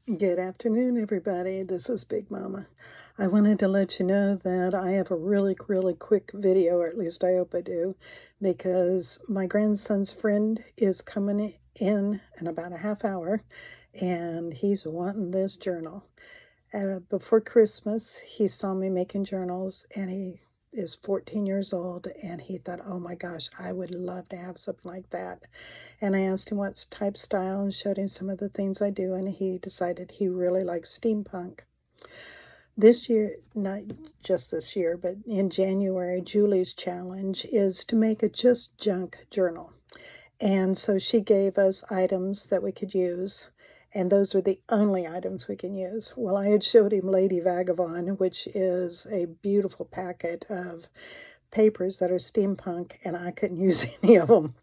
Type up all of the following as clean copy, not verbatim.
Good afternoon, everybody. This is Big Mama. I wanted to let you know that I have a really quick video, or at least I hope I do, because my grandson's friend is coming in about a half hour, and he's wanting this journal. Before Christmas, he saw me making journals, and he is 14 years old, and he thought, oh my gosh, I would love to have something like that. And I asked him what type style and showed him some of the things I do, and he decided he really likes steampunk. This year, not just this year, but in January, Julie's challenge is to make a Just Junk journal. And so she gave us items that we could use, and those were the only items we can use. Well, I had showed him Lady Vagabond, which is a beautiful packet of papers that are steampunk, and I couldn't use any of them.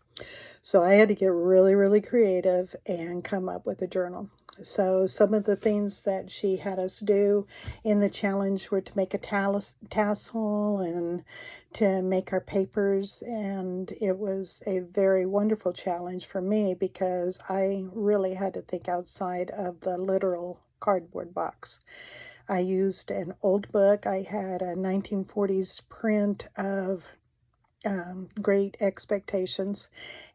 So I had to get really creative and come up with a journal. So some of the things that she had us do in the challenge were to make a tassel and to make our papers. And it was a very wonderful challenge for me because I really had to think outside of the literal cardboard box. I used an old book. I had a 1940s print of Great Expectations.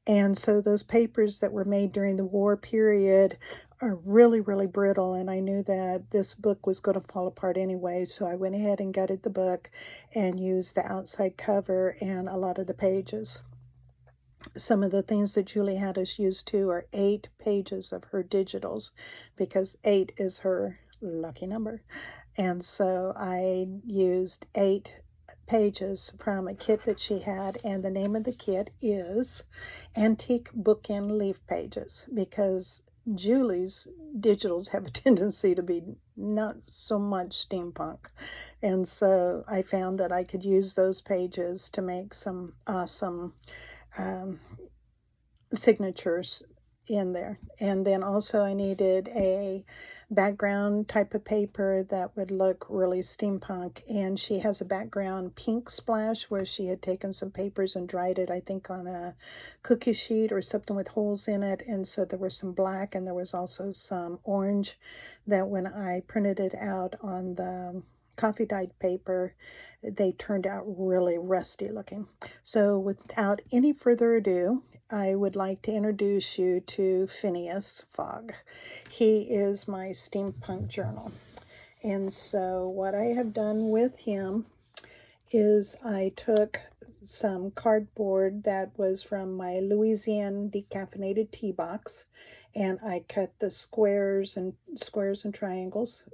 And so those papers that were made during the war period are really brittle, and I knew that this book was going to fall apart anyway, so I went ahead and gutted the book and used the outside cover and a lot of the pages. Some of the things that Julie had us use too are 8 pages of her digitals, because 8 is her lucky number. And so I used 8 pages from a kit that she had, and the name of the kit is Antique Bookend Leaf Pages, because Julie's digitals have a tendency to be not so much steampunk. And so I found that I could use those pages to make some awesome signatures in there. And then also I needed a background type of paper that would look really steampunk, and she has a background pink splash where she had taken some papers and dried it, I think on a cookie sheet or something with holes in it, and so there was some black and there was also some orange that when I printed it out on the coffee dyed paper, they turned out really rusty looking. So without any further ado, I would like to introduce you to Phineas Fogg. He is my steampunk journal. And so what I have done with him is I took some cardboard that was from my Louisiana decaffeinated tea box, and I cut the squares and triangles,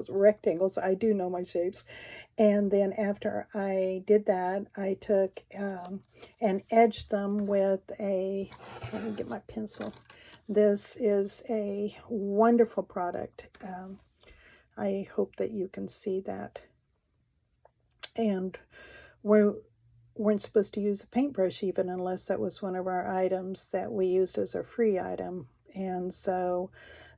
rectangles. I do know my shapes. And then after I did that, I took and edged them with a, let me get my pencil. This is a wonderful product. I hope that you can see that. And we weren't supposed to use a paintbrush even unless that was one of our items that we used as a free item. And so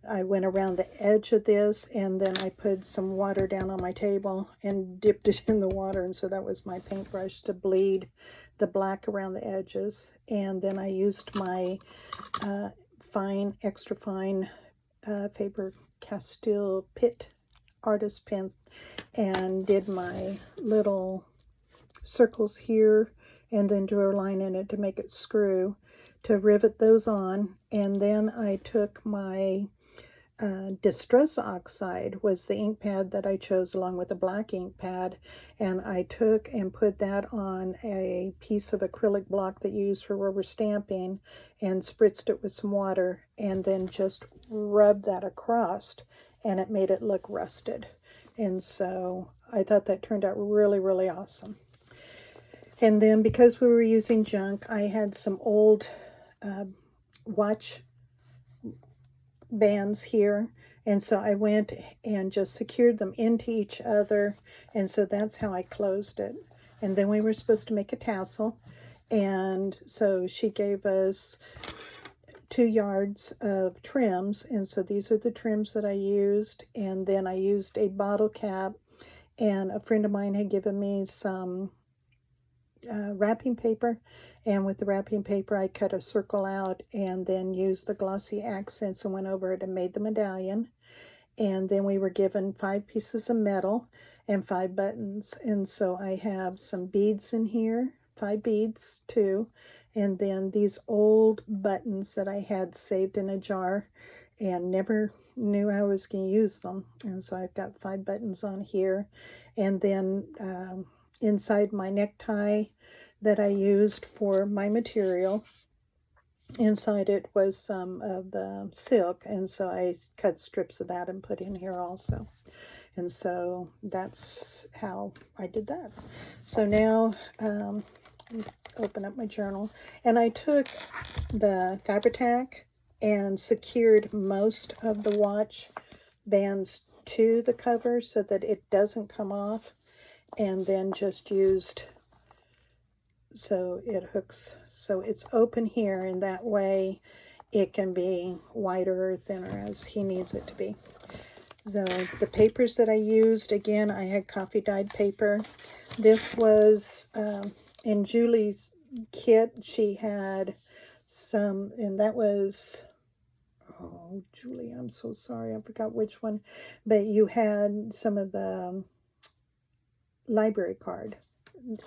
I went around the edge of this, and then I put some water down on my table and dipped it in the water, and so that was my paintbrush to bleed the black around the edges. And then I used my extra fine Faber-Castell Pitt artist pen and did my little circles here and then drew a line in it to make it screw to rivet those on. And then I took my Distress Oxide was the ink pad that I chose along with a black ink pad, and I took and put that on a piece of acrylic block that you use for rubber stamping and spritzed it with some water and then just rubbed that across, and it made it look rusted. And so I thought that turned out really awesome. And then because we were using junk, I had some old watch bands here, and so I went and just secured them into each other, and so that's how I closed it. And then we were supposed to make a tassel, and so she gave us 2 yards of trims, and so these are the trims that I used. And then I used a bottle cap, and a friend of mine had given me some wrapping paper, and with the wrapping paper I cut a circle out and then used the glossy accents and went over it and made the medallion. And then we were given 5 pieces of metal and 5 buttons, and so I have some beads in here, 5 beads too, and then these old buttons that I had saved in a jar and never knew I was going to use them. And so I've got 5 buttons on here, and then inside my necktie that I used for my material, inside it was some of the silk, and so I cut strips of that and put in here also. And so that's how I did that. So now open up my journal, and I took the Fabri-Tac and secured most of the watch bands to the cover so that it doesn't come off, and then just used so it hooks, so it's open here, and that way it can be wider or thinner as he needs it to be. So the papers that I used, again, I had coffee dyed paper. This was in Julie's kit. She had some, and that was, oh, Julie, I'm so sorry, I forgot which one, but you had some of the library card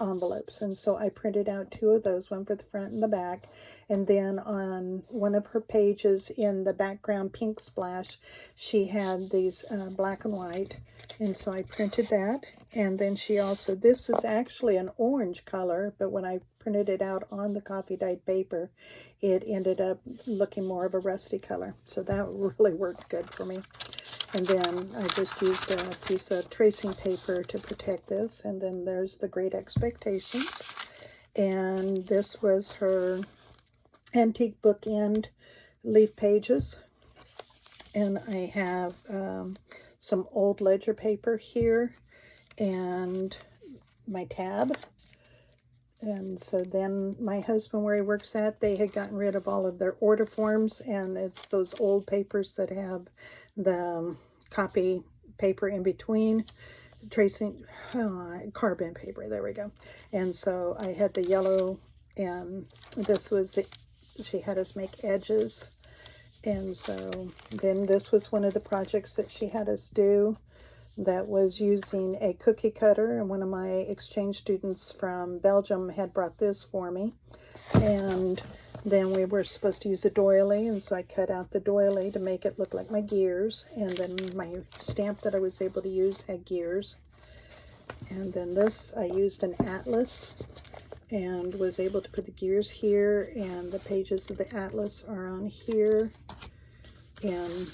envelopes, and so I printed out 2 of those, one for the front and the back, and then on one of her pages in the background pink splash she had these black and white, and so I printed that. And then she also, this is actually an orange color, but when I printed it out on the coffee dyed paper it ended up looking more of a rusty color, so that really worked good for me. And then I just used a piece of tracing paper to protect this. And then there's the Great Expectations. And this was her antique bookend leaf pages. And I have some old ledger paper here and my tab. And so then my husband, where he works at, they had gotten rid of all of their order forms, and it's those old papers that have the copy paper in between, tracing, carbon paper, there we go. And so I had the yellow, and this was the, she had us make edges. And so then this was one of the projects that she had us do, that was using a cookie cutter, and one of my exchange students from Belgium had brought this for me. And then we were supposed to use a doily, and so I cut out the doily to make it look like my gears, and then my stamp that I was able to use had gears. And then this, I used an atlas and was able to put the gears here, and the pages of the atlas are on here. And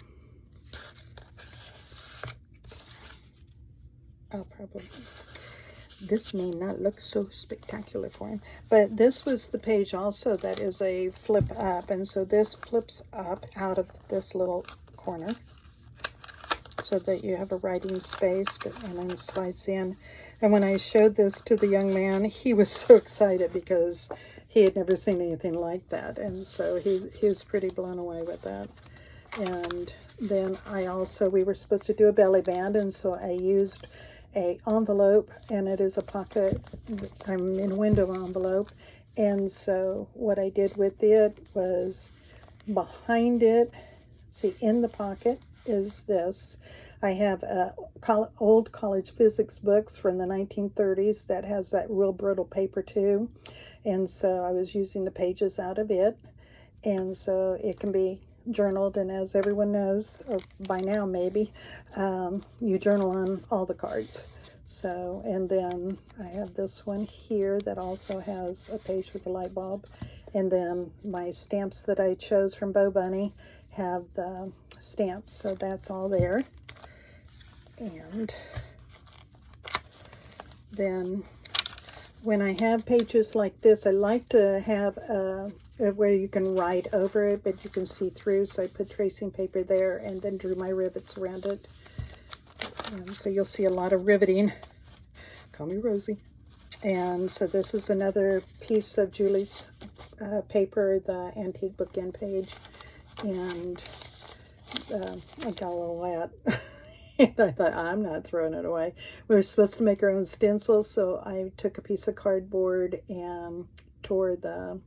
I'll probably, this may not look so spectacular for him, but this was the page also that is a flip up, and so this flips up out of this little corner so that you have a writing space, but and then slides in. And when I showed this to the young man, he was so excited because he had never seen anything like that, and so he was pretty blown away with that. And then I also, we were supposed to do a belly band, and so I used a envelope, and it is a pocket, I'm in window envelope. And so what I did with it was, behind it, see, in the pocket is this. I have old college physics books from the 1930s that has that real brittle paper too, and so I was using the pages out of it, and so it can be journaled. And as everyone knows, or by now maybe, you journal on all the cards. So, and then I have this one here that also has a page with a light bulb, and then my stamps that I chose from Bo Bunny have the stamps, so that's all there. And then when I have pages like this, I like to have where you can write over it, but you can see through, so I put tracing paper there and then drew my rivets around it. And so you'll see a lot of riveting. Call me Rosie. And so this is another piece of Julie's paper, the antique bookend page, and I got a little wet. And I thought, I'm not throwing it away. We were supposed to make our own stencils, so I took a piece of cardboard and tore the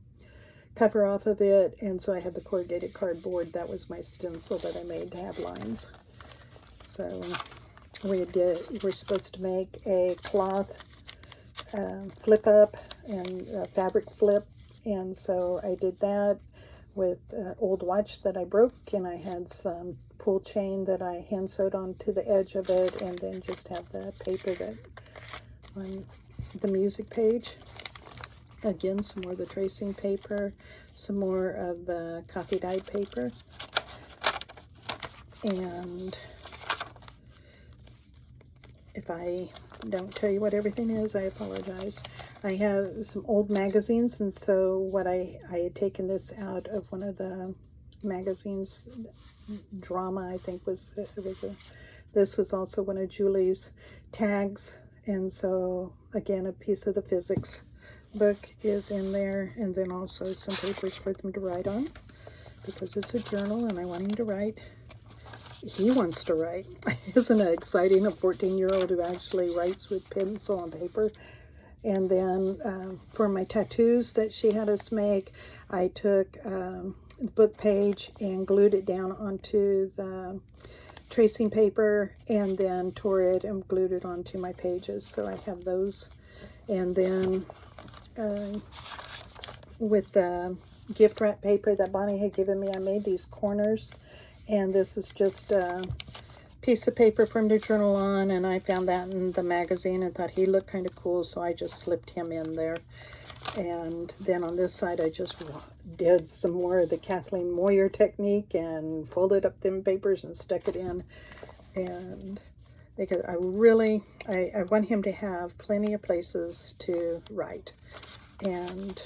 cover off of it, and so I had the corrugated cardboard. That was my stencil that I made to have lines. So we're supposed to make a cloth flip up and fabric flip, and so I did that with an old watch that I broke, and I had some pull chain that I hand sewed onto the edge of it, and then just have the paper that on the music page. Again, some more of the tracing paper, some more of the coffee dyed paper, and if I don't tell you what everything is, I apologize. I have some old magazines, and so what I had taken this out of one of the magazines, Drama, I think this was also one of Julie's tags, and so again a piece of the physics book is in there, and then also some papers for them to write on, because it's a journal and I want him to write. He wants to write. Isn't it exciting? A 14-year-old who actually writes with pencil and paper. And then for my tattoos that she had us make, I took the book page and glued it down onto the tracing paper, and then tore it and glued it onto my pages. So I have those. And then with the gift wrap paper that Bonnie had given me, I made these corners. And this is just a piece of paper for him to journal on, and I found that in the magazine and thought he looked kind of cool, so I just slipped him in there. And then on this side, I just did some more of the Kathleen Moyer technique and folded up them papers and stuck it in. And because I want him to have plenty of places to write. And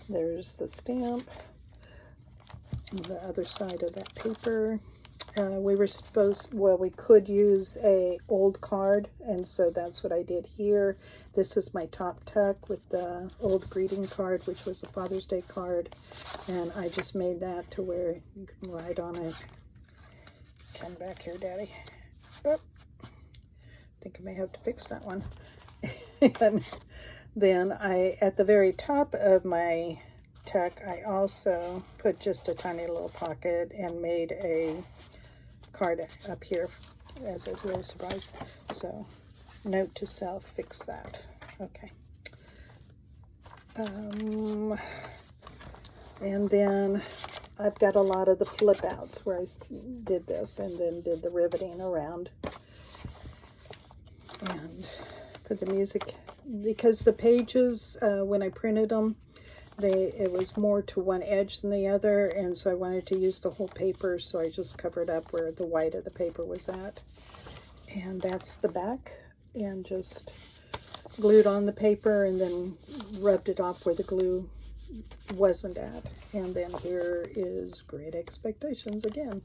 there's the stamp on the other side of that paper. We could use a old card, and so that's what I did here. This is my top tuck with the old greeting card, which was a Father's Day card, and I just made that to where you can write on it. Come back here, Daddy. Oh, I think I may have to fix that one. And then at the very top of my tuck, I also put just a tiny little pocket and made a card up here, as I was really surprised. So, note to self, fix that. Okay. And then I've got a lot of the flip outs where I did this and then did the riveting around. And for the music, because the pages, when I printed them, it was more to one edge than the other, and so I wanted to use the whole paper, so I just covered up where the white of the paper was at. And that's the back, and just glued on the paper and then rubbed it off where the glue wasn't at. And then here is Great Expectations again.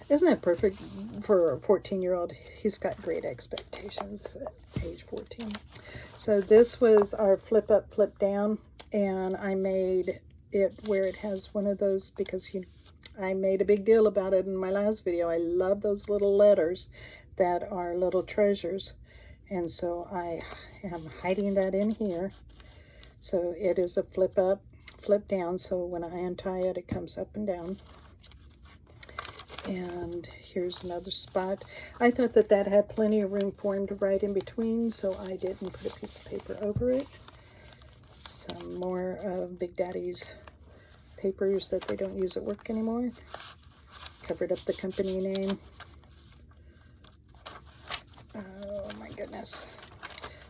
Isn't that perfect for a 14-year-old? He's got great expectations at age 14. So this was our flip up, flip down, and I made it where it has one of those, because I made a big deal about it in my last video. I love those little letters that are little treasures, and so I am hiding that in here. So it is a flip up, flip down, so when I untie it, it comes up and down. And here's another spot. I thought that had plenty of room for him to write in between, so I didn't put a piece of paper over it. Some more of Big Daddy's papers that they don't use at work anymore. Covered up the company name. Oh my goodness.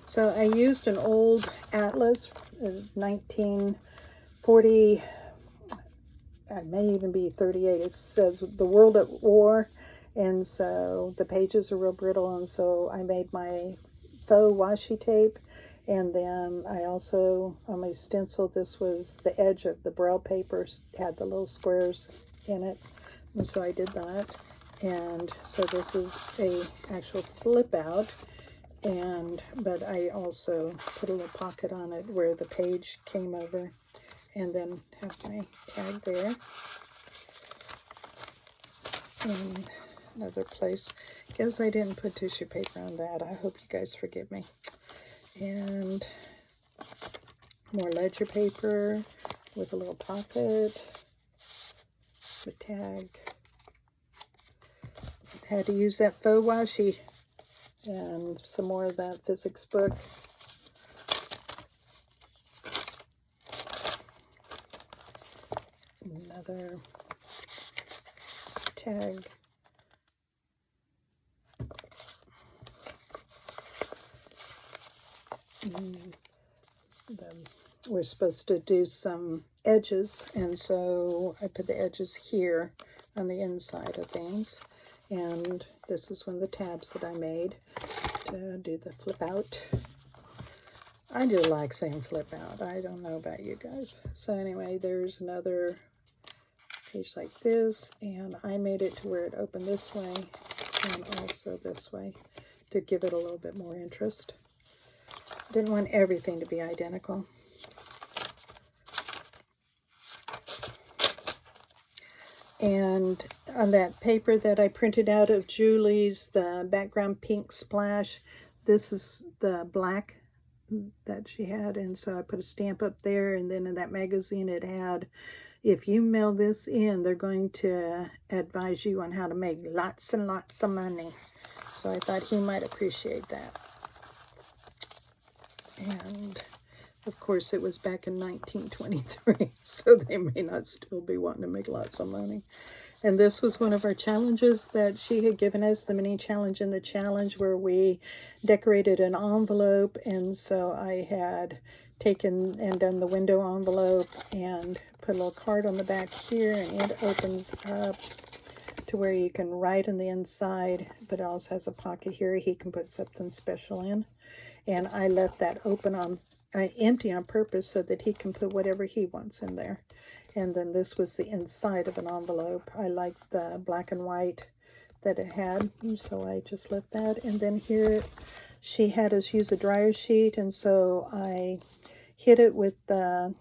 So I used an old atlas, 1940, it may even be 38. It says The World at War, and so the pages are real brittle, and so I made my faux washi tape, and then I also, on my stencil, this was the edge of the Braille paper, had the little squares in it, and so I did that. And so this is a actual flip out, but I also put a little pocket on it where the page came over, and then have my tag there. And another place. Guess I didn't put tissue paper on that. I hope you guys forgive me. And more ledger paper with a little pocket, the tag. Had to use that faux washi, and some more of that physics book. Another tag. We're supposed to do some edges, and so I put the edges here on the inside of things. And this is one of the tabs that I made to do the flip out. I do like saying flip out. I don't know about you guys. So anyway, there's another page like this, and I made it to where it opened this way and also this way to give it a little bit more interest. Didn't want everything to be identical. And on that paper that I printed out of Julie's, the background pink splash, this is the black that she had, and so I put a stamp up there. And then in that magazine it had, if you mail this in, they're going to advise you on how to make lots and lots of money. So I thought he might appreciate that. And of course, it was back in 1923, so they may not still be wanting to make lots of money. And this was one of our challenges that she had given us, the mini challenge in the challenge, where we decorated an envelope. And so I had taken and done the window envelope and put a little card on the back here, and it opens up to where you can write on the inside, but it also has a pocket here he can put something special in. And I left that open empty on purpose so that he can put whatever he wants in there. And then this was the inside of an envelope. I liked the black and white that it had, so I just left that. And then here she had us use a dryer sheet, and so I hit it with the,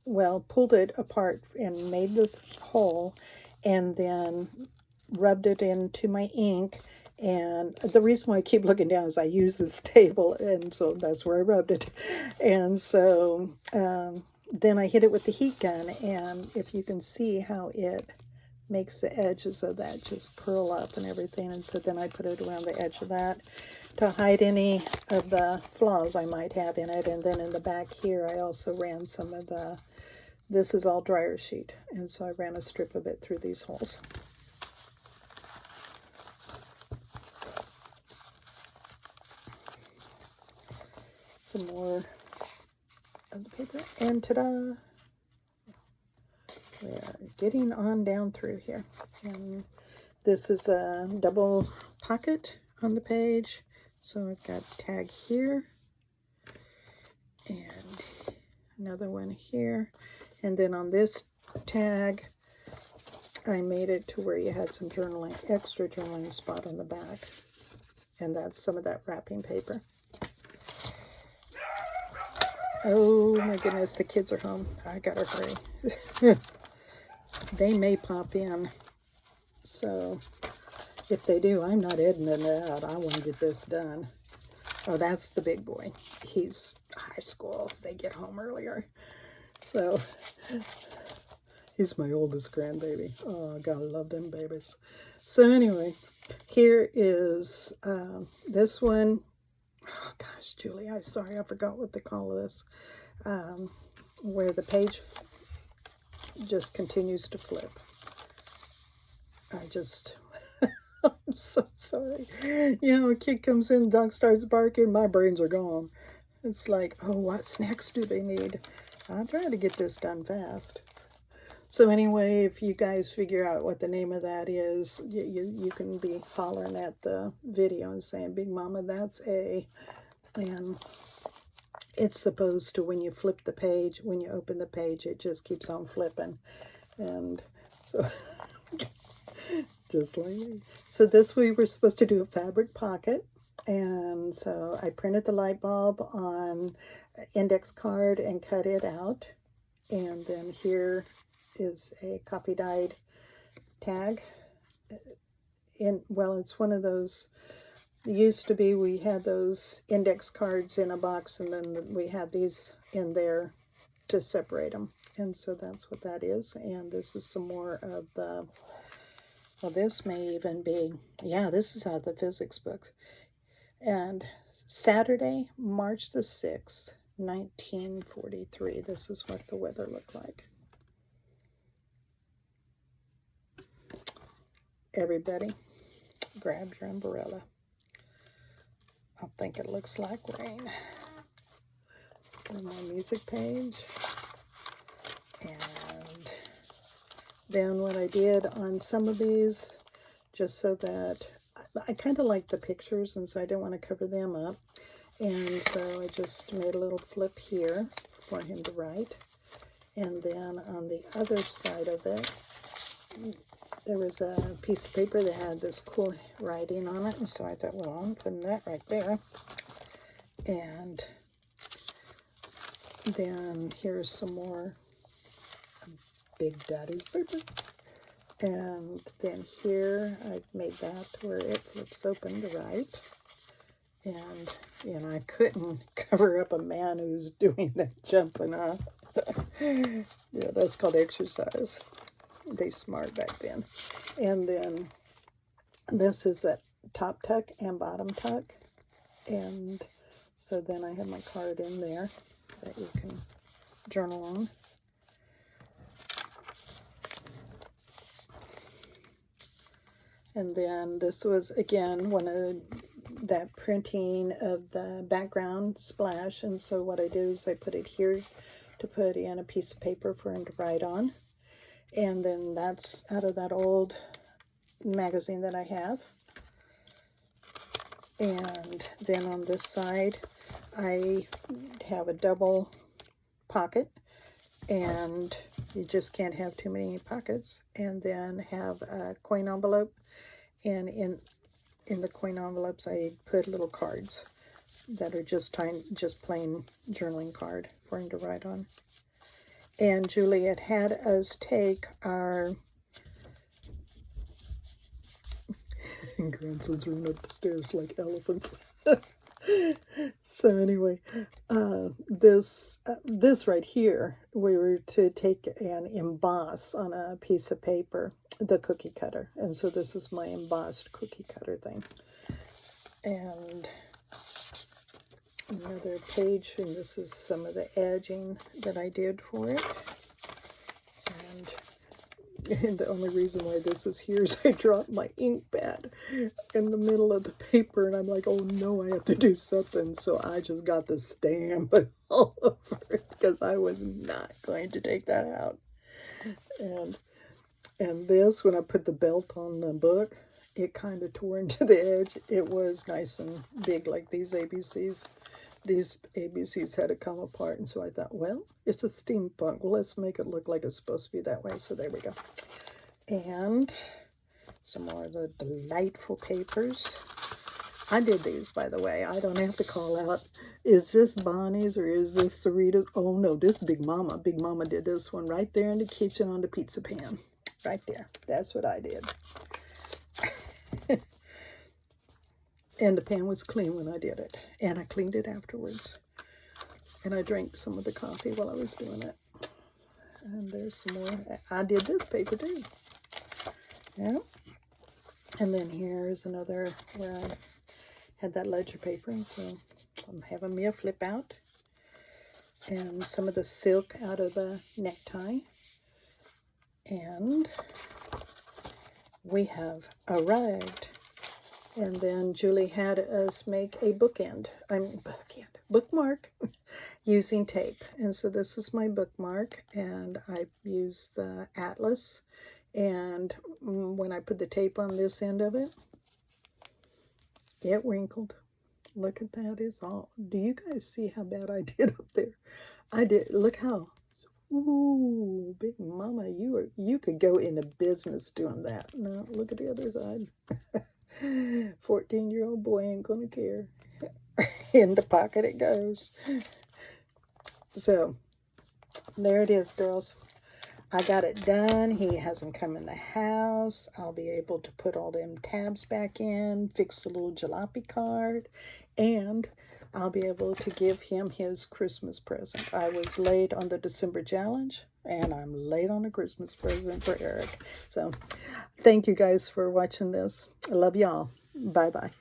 well, pulled it apart and made this hole, and then rubbed it into my ink. And the reason why I keep looking down is I use this table, and so that's where I rubbed it. And so then I hit it with the heat gun, and if you can see how it makes the edges of that just curl up and everything. And so then I put it around the edge of that to hide any of the flaws I might have in it. And then in the back here, I also ran some of the, this is all dryer sheet, and so I ran a strip of it through these holes. Some more of the paper, and ta-da! We are getting on down through here. And this is a double pocket on the page, so I've got a tag here and another one here. And then on this tag, I made it to where you had some journaling, extra journaling spot on the back, and that's some of that wrapping paper. Oh my goodness, the kids are home. I gotta hurry. They may pop in. So if they do, I'm not editing it out. I want to get this done. Oh, that's the big boy. He's high school. They get home earlier. So he's my oldest grandbaby. Oh, God, I love them babies. So anyway, here is this one. Oh gosh, Julie, I'm sorry, I forgot what they call this. Where the page just continues to flip. I'm so sorry. You know, a kid comes in, the dog starts barking, my brains are gone. It's like, oh, what snacks do they need? I'll try to get this done fast. So anyway, if you guys figure out what the name of that is, you can be hollering at the video and saying, Big Mama, that's a, and it's supposed to, when you flip the page, when you open the page, it just keeps on flipping. And so, just like me. So this, we were supposed to do a fabric pocket. And so I printed the light bulb on an index card and cut it out. And then here is a copy dyed tag, well, it's one of those, it used to be we had those index cards in a box, and then we had these in there to separate them. And so that's what that is. And this is some more of the, well, this may even be, yeah, this is out of the physics book. And Saturday, March the 6th, 1943. This is what the weather looked like. Everybody, grab your umbrella. I think it looks like rain. On my music page. And then what I did on some of these, just so that I kind of like the pictures, and so I didn't want to cover them up. And so I just made a little flip here for him to write. And then on the other side of it, there was a piece of paper that had this cool writing on it. And so I thought, well, I'm putting that right there. And then here's some more Big Daddy's paper. And then here I made that where it flips open to write. And, you know, I couldn't cover up a man who's doing that jumping up. Yeah, that's called exercise. They smart back then. And then this is a top tuck and bottom tuck. And so then I have my card in there that you can journal on. And then this was, again, one of that printing of the background splash. And so what I do is I put it here to put in a piece of paper for him to write on. And then that's out of that old magazine that I have. And then on this side, I have a double pocket. And you just can't have too many pockets. And then have a coin envelope. And in the coin envelopes, I put little cards that are just plain journaling card for him to write on. And Juliet had us take our grandsons running up the stairs like elephants. So anyway, this right here, we were to take and emboss on a piece of paper the cookie cutter. And so this is my embossed cookie cutter thing. And another page, and this is some of the edging that I did for it. And the only reason why this is here is I dropped my ink pad in the middle of the paper, and I'm like, oh no, I have to do something. So I just got the stamp all over it because I was not going to take that out. And this, when I put the belt on the book, it kind of tore into the edge. It was nice and big like these ABCs. These ABCs had to come apart, and so I thought, well, it's a steampunk. Well, let's make it look like it's supposed to be that way. So there we go. And some more of the delightful papers. I did these, by the way. I don't have to call out, is this Bonnie's or is this Sarita's? Oh, no, this Big Mama. Big Mama did this one right there in the kitchen on the pizza pan. Right there. That's what I did. And the pan was clean when I did it. And I cleaned it afterwards. And I drank some of the coffee while I was doing it. And there's some more. I did this paper too. Yeah. And then here's another where I had that ledger paper. And so I'm having me a flip out. And some of the silk out of the necktie. And we have arrived. And then Julie had us make a bookmark using tape. And so this is my bookmark, and I used the atlas. And when I put the tape on this end of it, it wrinkled. Look at that. It's all. Do you guys see how bad I did up there? I did. Look how. Ooh, Big Mama, you could go into business doing that. No, look at the other side. 14-year-old boy ain't gonna care. In the pocket it goes. So there it is, girls. I got it done. He hasn't come in the house. I'll be able to put all them tabs back in, fix the little jalopy card, and I'll be able to give him his Christmas present. I was late on the December challenge, and I'm late on a Christmas present for Eric. So thank you guys for watching this. I love y'all. Bye-bye.